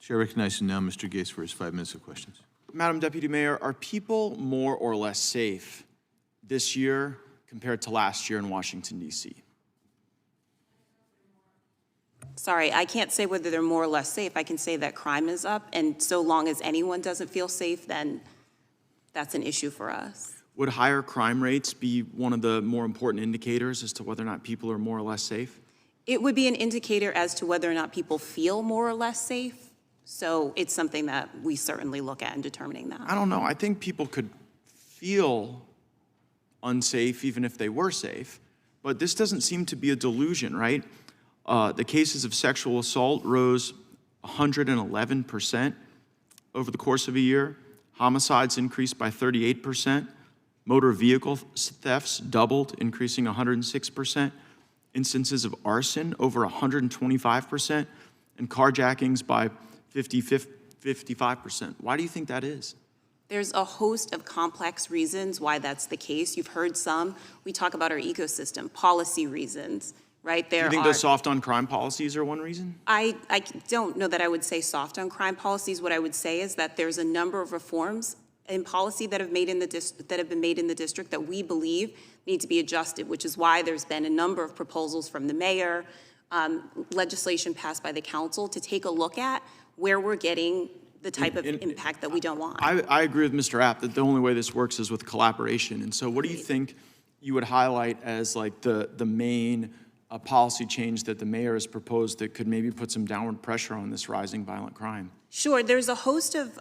Chair recognizes now Mr. Gaetz for his 5 minutes of questions. Madam Deputy Mayor, are people more or less safe this year compared to last year in Washington, D.C.? Sorry, I can't say whether they're more or less safe. I can say that crime is up, and so long as anyone doesn't feel safe, then that's an issue for us. Would higher crime rates be one of the more important indicators as to whether or not people are more or less safe? It would be an indicator as to whether or not people feel more or less safe. So it's something that we certainly look at in determining that. I don't know. I think people could feel unsafe even if they were safe, but this doesn't seem to be a delusion, right? The cases of sexual assault rose 111% over the course of a year. Homicides increased by 38%. Motor vehicle thefts doubled, increasing 106%. Instances of arson over 125%, and carjackings by 55%. Why do you think that is? There's a host of complex reasons why that's the case. You've heard some. We talk about our ecosystem, policy reasons, right? Do you think the soft on crime policies are one reason? I don't know that I would say soft on crime policies. What I would say is that there's a number of reforms in policy that have been made in the district that we believe need to be adjusted, which is why there's been a number of proposals from the mayor, legislation passed by the council to take a look at where we're getting the type of impact that we don't want. I agree with Mr. App that the only way this works is with collaboration. And so what do you think you would highlight as like the main policy change that the mayor has proposed that could maybe put some downward pressure on this rising violent crime? Sure, there's a host of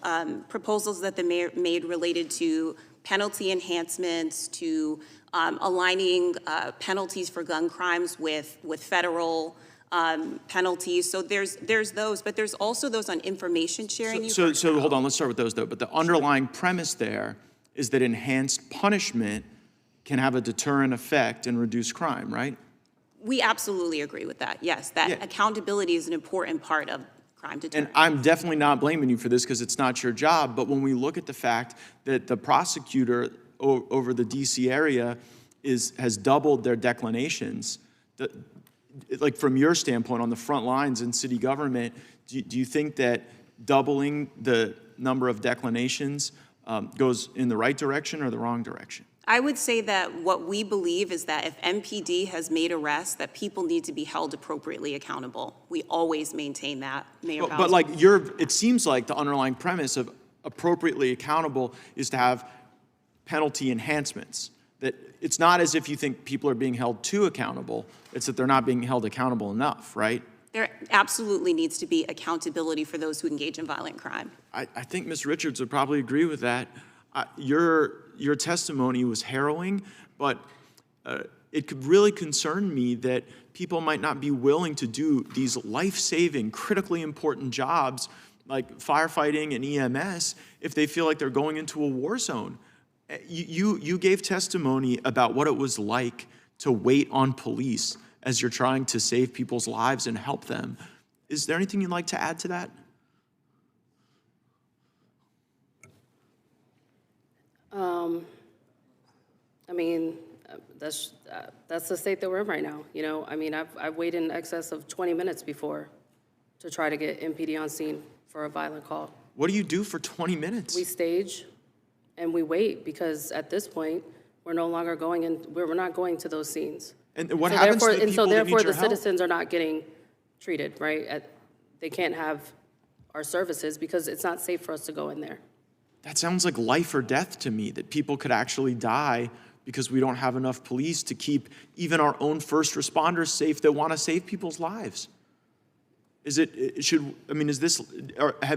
proposals that the mayor made related to penalty enhancements, to aligning penalties for gun crimes with federal penalties. So there's those, but there's also those on information sharing. So hold on, let's start with those though. But the underlying premise there is that enhanced punishment can have a deterrent effect and reduce crime, right? We absolutely agree with that, yes. That accountability is an important part of crime deterrent. And I'm definitely not blaming you for this because it's not your job, but when we look at the fact that the prosecutor over the DC area has doubled their declinations, like from your standpoint on the front lines in city government, do you think that doubling the number of declinations goes in the right direction or the wrong direction? I would say that what we believe is that if MPD has made arrests, that people need to be held appropriately accountable. We always maintain that, Mayor Bowser. But like it seems like the underlying premise of appropriately accountable is to have penalty enhancements. That it's not as if you think people are being held too accountable, it's that they're not being held accountable enough, right? There absolutely needs to be accountability for those who engage in violent crime. I think Ms. Richards would probably agree with that. Your testimony was harrowing, but it could really concern me that people might not be willing to do these life-saving, critically important jobs like firefighting and EMS if they feel like they're going into a war zone. You gave testimony about what it was like to wait on police as you're trying to save people's lives and help them. Is there anything you'd like to add to that? I mean, that's the state that we're in right now. You know, I mean, I've waited in excess of 20 minutes before to try to get MPD on scene for a violent call. What do you do for 20 minutes? We stage and we wait because at this point, we're no longer going in, we're not going to those scenes. And what happens to the people that need your help? And so therefore the citizens are not getting treated, right? They can't have our services because it's not safe for us to go in there. That sounds like life or death to me, that people could actually die because we don't have enough police to keep even our own first responders safe that want to save people's lives. Have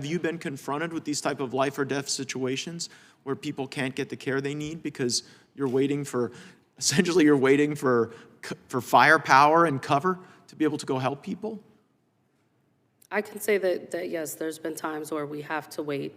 you been confronted with these type of life or death situations where people can't get the care they need because you're waiting for firepower and cover to be able to go help people? I can say that yes, there's been times where we have to wait.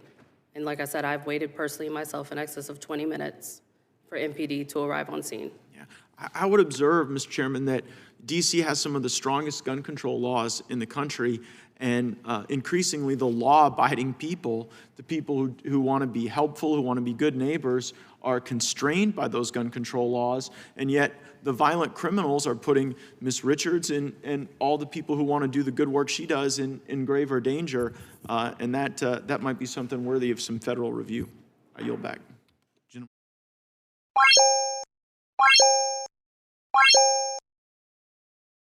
And like I said, I've waited personally myself in excess of 20 minutes for MPD to arrive on scene. Yeah, I would observe, Mr. Chairman, that DC has some of the strongest gun control laws in the country, and increasingly the law-abiding people, the people who want to be helpful, who want to be good neighbors, are constrained by those gun control laws, and yet the violent criminals are putting Ms. Richards and all the people who want to do the good work she does in graver danger, and that might be something worthy of some federal review. I yield back.